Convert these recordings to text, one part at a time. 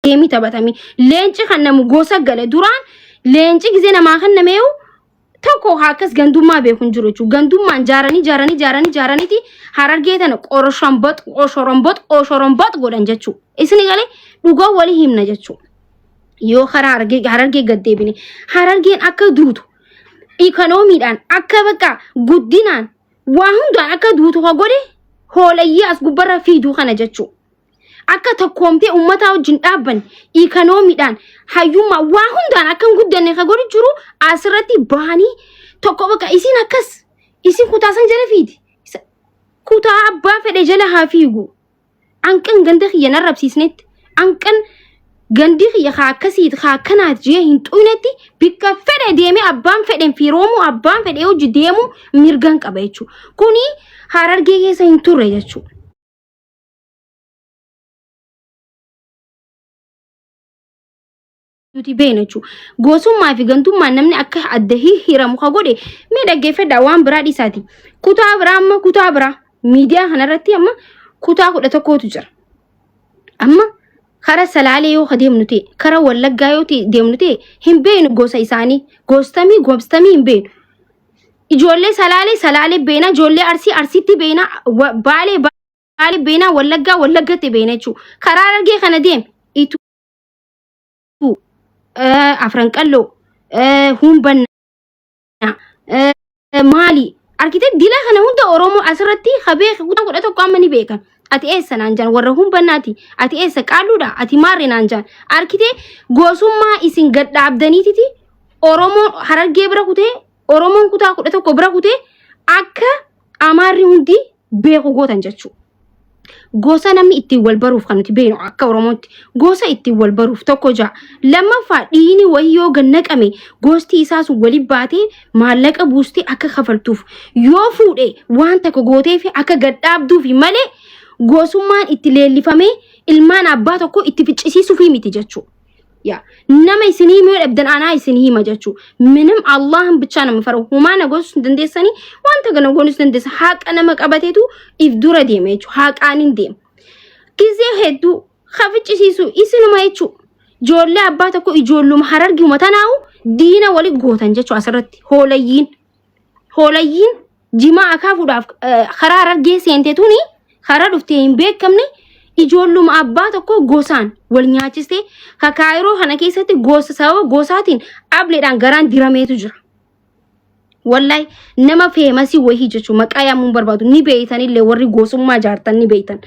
deemii taphatami leenci kan namu gosa gale duraan leenci gizee namaa kan nameeyu tokko haakas gandummaa beekun jiru jechuudha. Gandummaan jaaraniiti Harargee tana qoshorombot godhan jechuudha. Isni galee dhugaa walii himna jechuudha. Yoo karaa Harargee gaddeebine Harargeen akka duutu ikoonomiidhaan akka bakka guddinaan waa hundaan akka duutu godhe hoolayyi as gubbarra fiiduu kana jechuudha. Akka tokkoomtee ummata wajjin dhaabban ikoonomiidhaan hayyummaa waa hundaan akka guddanne ka godhu jiru asirratti bahanii tokko bakka isin akkas isin kutaasan jala fiiti. Kutaa abbaa fedhe jala haa fiigu. Anqan ganda kiyya narrabsiisnetti anqan gandi kiyya akkasiit akkanaat jee hin xunetti bikka fedhe deeme abbaan fedhen firoomu abbaan fedhe hojii deemu mirgan qaba jechuudha. Kuni Harargee keessa hin turre jechuudha. Nuti beenachu gosummaa fi gantummaa namni akka adda hiramu ka godhe mee dhaggeeffadhaa waan biraa dhiisaati. Kutaa biraa miidiyaa kanarratti amma kutaa 11tu jira. Amma kara Salaalee yoo deemnu ta'e kara Wallaggaa yoo deemnu ta'e hin beenu gosa isaanii gostamii hin beenu. Ijoollee Salaalee beena ijoollee Arsiitti beena Baalee beena Wallaggatti beena jechuudha. Karaa Harargee kana deem Afran Qalloo Humbanna Maali arkitekt dila kana hunda Oromoo asirratti habee kutaan 11 amma ni beekan. Ati eessa naan jaan warra Humbannaati ati eessa Qaalluudha ati maarre naan jaan arkitekt gosummaa isin gad dhaabdaniititi Oromoo Harargee bira kutee Oromoon kutaa 11 bira kutee akka Amaarri hundi beeku gootan jechuudha. Gosa namni ittiin wal baruuf kan nuti beenu akka Oromootti gosa ittiin wal baruuf tokko jaa lammaffaa dhiini wayyoo gannaqame gosti isaa sun wali baatee maallaqa buustee akka kafaltuuf yoo fuudhe waan takka gootee fi akka gadhaabduuf malee gosummaan itti leellifamee ilmaan abbaa tokko itti ficcisiisuuf miti jechuudha. Ya nama isinii mee dhabdan anaa isinii hima jechuudha. Minim Allahan bicha nama faru humaana gosu dandeessanii wanta gana goonus dandeessa haqa nama qabateetu if dura deema jechuudha. Haqaanin deema. Gizee hedduu kaficcisiisu isinuma jechuudha. Ijoollee abbaa tokko ijoolluma Hararguma tanaa'u diina wali gootan jechuudha asirratti hoolayyiin jimaa akaafuudhaaf karaa Harargee seenteetuni karaa dhuftee hin beekamne ijoolluma abbaa tokko gosaan wal nyaachiste Kaayiroo kana keessatti sababa gosaatiin ableedhaan garaan dirameetu jira. Wallahi nama feemasii wahii jechuun maqaa yaamuun barbaadu ni beeytanillee warri gosummaa jaartan ni beeytan.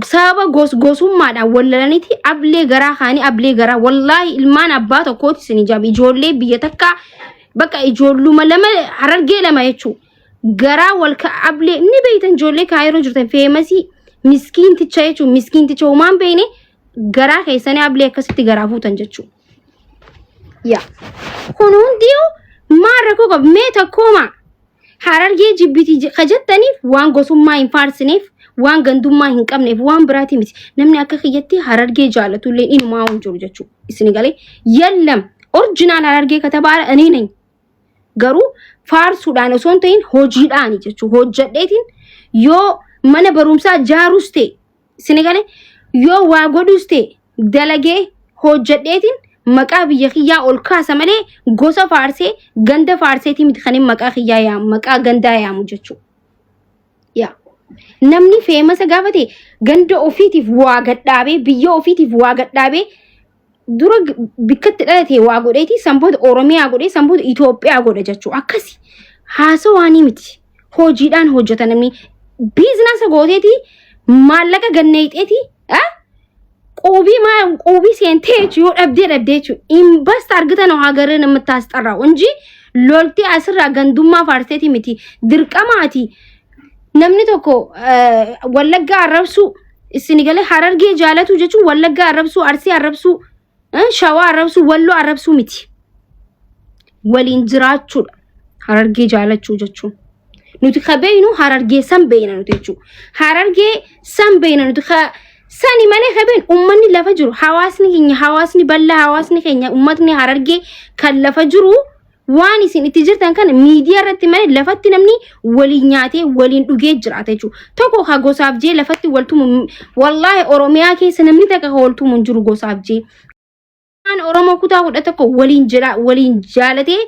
Sababa gosummaadhaan wallalaniiti ablee garaa kaanii ablee garaa wallahi ilmaan abbaa tokkooti isin ijaabe ijoollee biyya takka bakka ijoolluma lama Harargee lama jechuun garaa wal ka ablee ni beeytan ijoollee Kaayiroo jirtan feemasii miskiinticha jechuun miskiinticha uumaan beene garaa keessanii ablee akkasitti garaa fuutan jechuudha. Ya kun hundiyyuu maal rakkoo qabu mee takkooma Harargee jibbiti kajettaniif waan gosummaa hin faarsineef waan gandummaa hin qabneef waan biraati miti namni akka kiyyatti Harargee jaalatullee inumaa hin jiru jechuudha. Isin galee yallam orjinaal Harargee katabaara ani nani garuu faarsuudhaan osoo hin ta'in hojiidhaan jechuudha. Hojjadheetiin yoo mana barumsaa jaarus ta'e isin galee yoo waa godhus ta'e dalagee hojjadheetiin maqaa biyya kiyyaa ol kaasa malee gosa faarsee ganda faarseetii miti kan maqaa kiyyaa yaamu maqaa gandaa yaamu jechuudha. Ya namni feemasa gaafate ganda ofiitiif waa gadhaabee biyya ofiitiif waa gadhaabee dura bikkatti dhalate waa godheeti sanboota Oromiyaa godhee sanboota Itoophiyaa godha jechuudha. Akkasi haasawaanii miti hojiidhaan hojjeta namni biizinasa gooteeti maallaqa ganneexeeti qubii seentee yoo dhabdee jechuudha. Invest argatan hagaree namatti asxarraa unji loltii asirraa gandummaa faarseeti miti dirqamaati. Namni tokko Wallaggaa arrabsuu isin galee Harargee jaalatu jechuun Wallaggaa arrabsuu Arsii arrabsuu Shawaa arrabsuu Walloo arrabsuu miti. Waliin jiraachuudha Harargee jaalachuu jechuun. Nuti kabeeynu Harargee san beeyna nuti jechuudha. Harargee san beeyna nuti sani malee kabeen ummanni lafa jiru hawaasni keenya hawaasni bal'aa hawaasni keenya ummatni Harargee kan lafa jiru waan isin itti jirtan kana miidiyaa irratti malee lafatti namni waliin nyaatee waliin dhugee jiraata jechuudha. Tokko haa gosaaf jee lafatti waltumu wallahi Oromiyaa keessa namni takka waltumu hin jiru gosaaf jee. Waan Oromoo kutaa kudha tokko waliin jira waliin jaalatee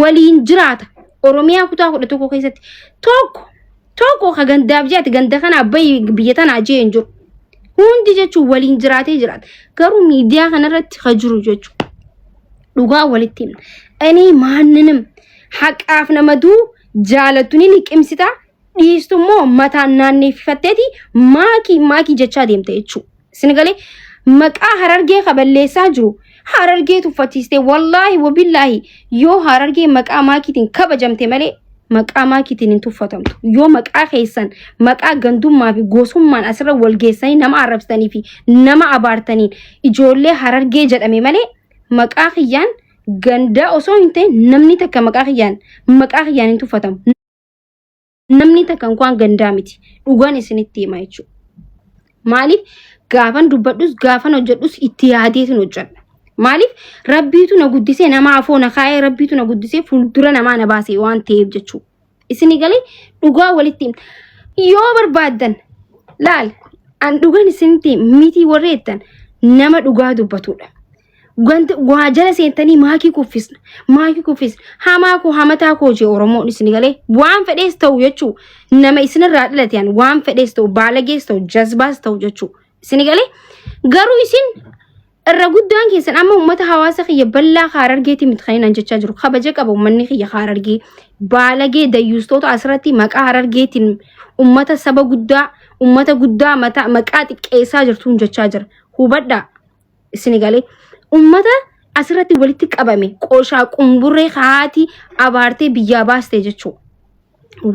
waliin jiraata. Oromiyaa kutaa kudha tokko keessatti tokko haa gandaaf jeeti ganda kana abbayi biyya tanaa jee hin jiru. Hundi jechuun waliin jiraatee jiraata. Garuu miidiyaa kanarratti haa jiru jechuudha. Dhugaa walitti himna. Ani maannim haqaaf namatu jaalatuni liqimsita dhiistummoo mataan naanneeffatteeti maakii jechaa deemte jechuudha. Sinigalee maqaa Harargee kaballeessaa jiru Harargee tuffachiiste wallahi wabillahi yoo Harargee maqaa maakiitiin kabajamte malee maqaa maakiitiin hin tuffatamtu. Yoo maqaa keessan maqaa gandummaa fi gosummaan asirra wal geessanii nama arrabsanii fi nama abaartaniin ijoollee Harargee jedhame malee maqaa kiyyaan ganda osoo hin ta'in namni takka maqaa kiyyaan hin tuffatamu. Namni takka inkwaan gandaa miti. Dhugaan isinitti hima jechuudha. Maaliif gaafan dubbadhus gaafan hojjedhus itti yaadeetiin hojjedha. Maaliif rabbiitu na guddisee nama afoo na kaa'ee rabbiitu na guddisee fuuldura namaa na baasee waan ta'eef jechuudha. Isin galee dhugaa walitti himna. Yoo barbaaddan laal an dhugaan isinitti miti warreettan nama dhugaa dubbatudha. Waajala seentanii maakii kuffisna hamaa koo hamataa koo jee Oromoon isin galee waan fedhees ta'u jechuu nama isinirraa dhalatee waan fedhees ta'u baalagees ta'u jazbaas ta'u jechuu isin galee garuu isin irra guddaan keessan amma uummata hawaasa kiyya bal'aa Harargeetii miti kan jechaa jiru kabaja qaba uummanni kiyya Harargee baalagee dayyuustoota asirratti maqaa Harargeetiin uummata saba guddaa uummata guddaa maqaa xiqqeessaa jirtuun jechaa jira hubadhaa isin galee ummata asirratti walitti qabame qooshaa qumburree haati abaartee biyyaa baaste jechuudha.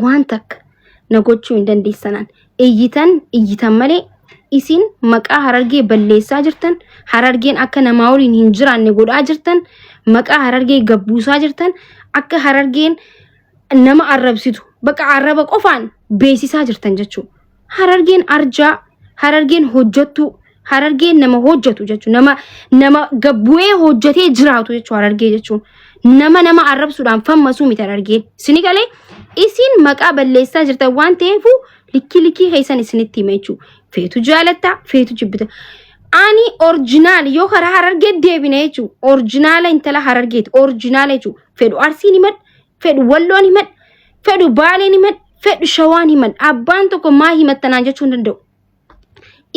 Waan takka na gochuu hin dandeessanaan iyyitan malee isin maqaa Harargee balleessaa jirtan Harargeen akka namaa waliin hin jiraanne godhaa jirtan maqaa Harargee gabbuusaa jirtan akka Harargeen nama arrabsitu bakka arraba qofaan beesisaa jirtan jechuudha. Harargeen arjaa Harargeen hojjettu Harargeen nama hojjetu jechuun nama gabbu'ee hojjetee jiraatu jechuun Harargee jechuun nama arrabsuudhaan fammasuu miti Harargeen. Isin galee isin maqaa balleessaa jirtan waan ta'eef likki keessan isinitti hima jechuudha. Feetu jaalatta feetu jibbita. Ani orjinaal yoo karaa Harargee deebine jechuudha. Orjinaala intala Harargeeti orjinaala jechuudha. Fedhu Arsiin himadha, fedhu Walloon himadha, fedhu Baaleen himadha, fedhu Shawaan himadha. Abbaan tokko maa himattanaan jechuu hin danda'u.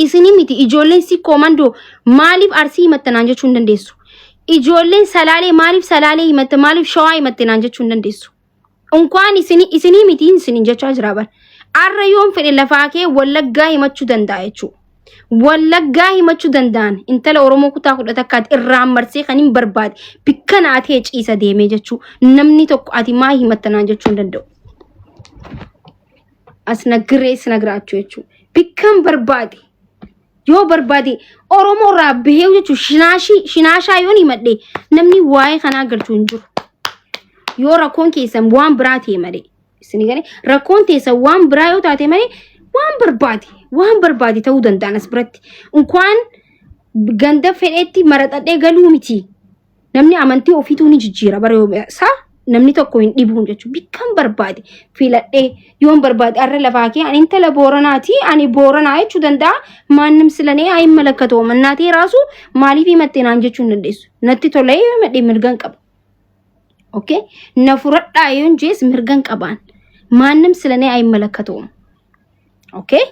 Isini miti ijoolleen si komando maaliif Arsii himattanaan jechuu hin dandeessu. Ijoolleen Salaalee maaliif Salaalee himatta maaliif Shawaa himattanaan jechuu hin dandeessu. Unkwaan isini miti isinin jechaa jira bar. Arra yoon fedhe lafaa kee Wallaggaa himachuu danda'a jechuudha. Wallaggaa himachuu danda'an intala Oromoo kutaa kudha takkaatti irraan marsee kan hin barbaade bikka naatee ciisa deemee jechuudha. Namni tokko ati maa himattanaan jechuu hin danda'u. As nagiree is nagiraachuu jechuudha. Bikkan barbaade. Yoo barbaade Oromoo irraa bahee jechuun shinaashaa yoon himadhe namni waa'ee kanaa galchuu hin jiru. Yoo rakkoon keessan waan biraa ta'e malee isin galee rakkoon teessan waan biraa yoo taate malee waan barbaade ta'uu danda'an as biratti. Unkwaan ganda fedheetti maraxadhee galuu miti. Namni amantii ofiituu ni jijjiira bara yoo isaa namni tokko hin dhibuun jechuudha. Bikkan barbaade filadhee yoon barbaade arra lafaa kee ani intala Booranaati ani Booranaa jechuu danda'a. Maannim silanee ayin malakkatoo mannaatee raasu maaliif himattee naan jechuu hin dandeessu. Natti tolee madhee mirgan qaba. Okay? Na furadhaa yoon jees mirgan qabaan. Maannim silanee ayin malakkatoo. Okay?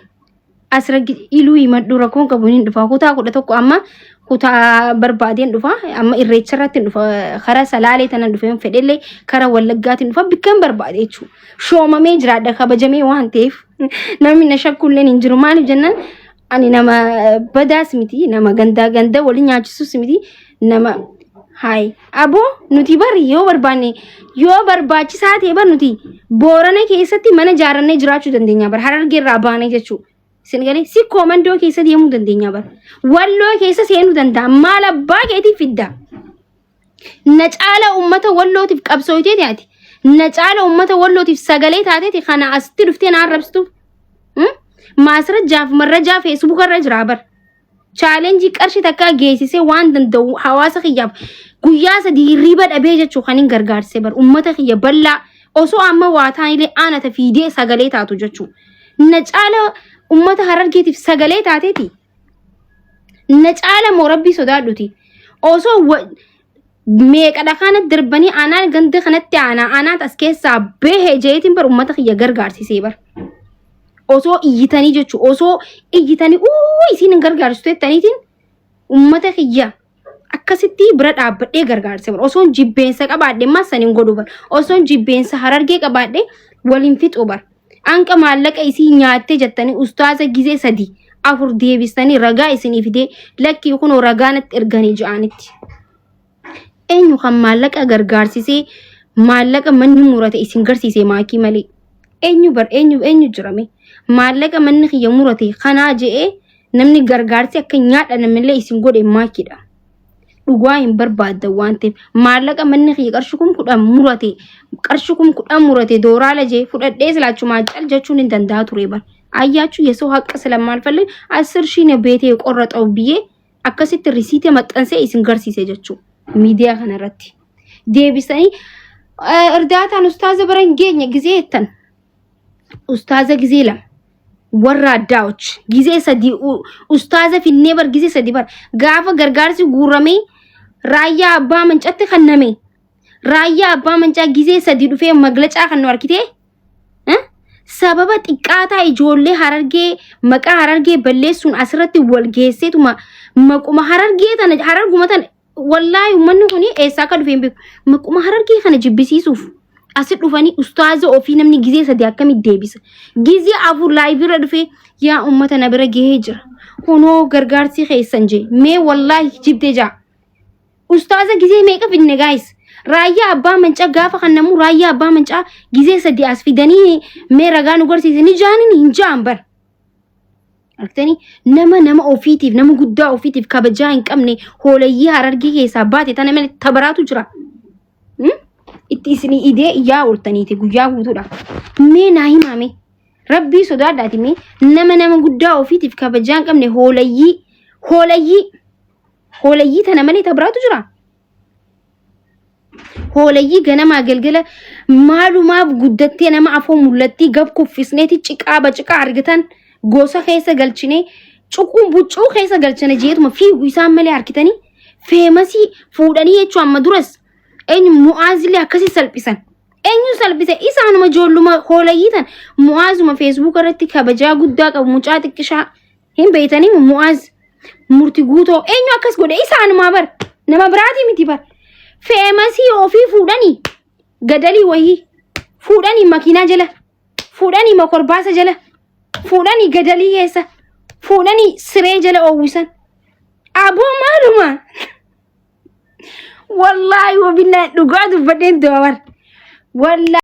Asirratti iluu himadhu rakkoon qabu hin dhufa. Kutaa kudha tokko amma kutaa barbaadeen dhufa amma irreecha irratti dhufa karaa Salaalee tana dhufa fedhellee karaa Wallaggaatiin dhufa bikkan barbaade jechuudha. Shoomamee jiraadha kabajamee waan ta'eef namni na shakkulleen hin jiru maaliif jennaan ani nama badaas miti nama ganda waliin nyaachisus miti nama haay aboo nuti bari yoo barbaanne yoo barbaachisaa ta'e bar nuti Boorana keessatti mana ijaarannee jiraachuu dandeenya bar Harargee irraa baanee jechuudha. Senegalee si komandoo keessa deemuu dandeenya bar. Walloo keessa seenuu danda'a. Maal abbaa keetiif fidda. Na caala uummata Wallootiif qabsooytee taate. Na caala uummata Wallootiif sagalee taate kana asitti dhuftee na arrabsitu. Maasirajjaaf marrajaa Facebook irra jira bar. challenge qarshi takka geessisee waan danda'u hawaasa kiyyaaf guyyaa sadii riba dhabee jechuu kan hin gargaarsee bar ummata kiyya bal'aa osoo amma waa taanilee aanata fiidee sagalee taatu jechuu na caala ummata Harargeetiif sagalee taateeti na caala moo rabbii sodaadhuti osoo meeqa dhaqaana darbanii aanaan ganda kanatti aanaan as keessaa bahee jeetiin bar ummata kiyya gargaarsisee bar osoo iyyitanii jechuu osoo iyyitanii isiin hin gargaarsitu jettaniitiin ummata kiyya akkasitti bira dhaabbadhee gargaarse bar osoon jibbeensa qabaadhe maasaniin godhu bar osoon jibbeensa Harargee qabaadhe waliin fixu bar anqa maallaqa isii nyaattee jettanii ustaaza gizee 3-4 deebistanii ragaa isinii fidee lakkii kunoo ragaanatti erganii ja'anitti eenyu kan maallaqa gargaarsisee maallaqa manni murate isin garsiisee maakii malee eenyu jirame maallaqa manni kiyya murate kanaa je'ee namni gargaarsi akka nyaadha namillee isin godhe maakiidha dhugaa hin barbaadda waan ta'eef maallaqa manni kiyya qarshii 10 murate dooraala jee fudhadhee silaachumaa cal jechuun hin danda'a ture bar ayyaachuu yesoo haqqa silammaal falle 10 shine beetee qorra xawu biyyee akkasitti risiitee maxxansee isin garsiise jechuu miidiyaa kanarratti deebisanii irdaataan ustaaza baran geenya gizee jettan ustaaza gizee lama warra addaa'uch gizee 3 ustaaza finnee bar gizee 3 bar gaafa gargaarsi guuramee raayyaa abbaa mancaatti kanname raayyaa abbaa mancaa gizee 3 dhufee maglacaa kan nu arkite sababa xiqqaataa ijoollee Harargee maqaa Harargee balleessuun asirratti wal geesseetuma maquma Harargee tana Hararguma tana wallahi ummanni kuni eessaa akka dhufeen beeku maquma Harargee kana jibbisiisuuf asit dhufanii ustaaza ofii namni gizee 3 akkamitti deebisa gizee 4 live irra dhufee yaa ummata na bira gahee jira kunoo gargaarsi keessan jee mee wallahi jibdee jaa ustaaza gizee meeqa finne guys raayyaa abbaa mancaa gaafa kan namu raayyaa abbaa mancaa gizee 3 as fidanii mee ragaa nu garsiisanii jaanin hin jaan bar argitanii nama ofiitiif nama guddaa ofiitiif kabajaa hin qabne hooleyyii Harargee keessaa baate tana malee tabaraatu jira itti isinii idee iyyaa ooltaniiti guyyaa guutuudha mee naa himaame rabbii sodaadhaati mee nama guddaa ofiitiif kabajaa hin qabne hooleyyii tana malee tabaraatu jira hooleyyii ganamaa galgala maalumaaf guddattee nama afoo mul'attii gab kuffisneeti ciqaa argatan gosa keessa galchine cuquun buccuu keessa galchane jeetuma fiigu isaan malee harkitanii feemasii fuudhanii jechuu amma duras eenyu mu'aazillee akkasii salphisan eenyu salphise isaanuma ijoolluma hooleyyii tan mu'aazuma feesbuuk irratti kabajaa guddaa qabu mucaa xiqqishaa hin beeytanii mu'aaz murti guutoo eenyu akkas godhe isaanuma bar nama biraatii miti bar feemasii ofii fuudhanii gadalii wayii fuudhanii makiinaa jala fuudhanii makorbaasa jala fuudhanii gadalii keessa fuudhanii siree jala oowwisan aboo maaluma wallahi wabillahi dhugaa dubbadheen doobar wallahi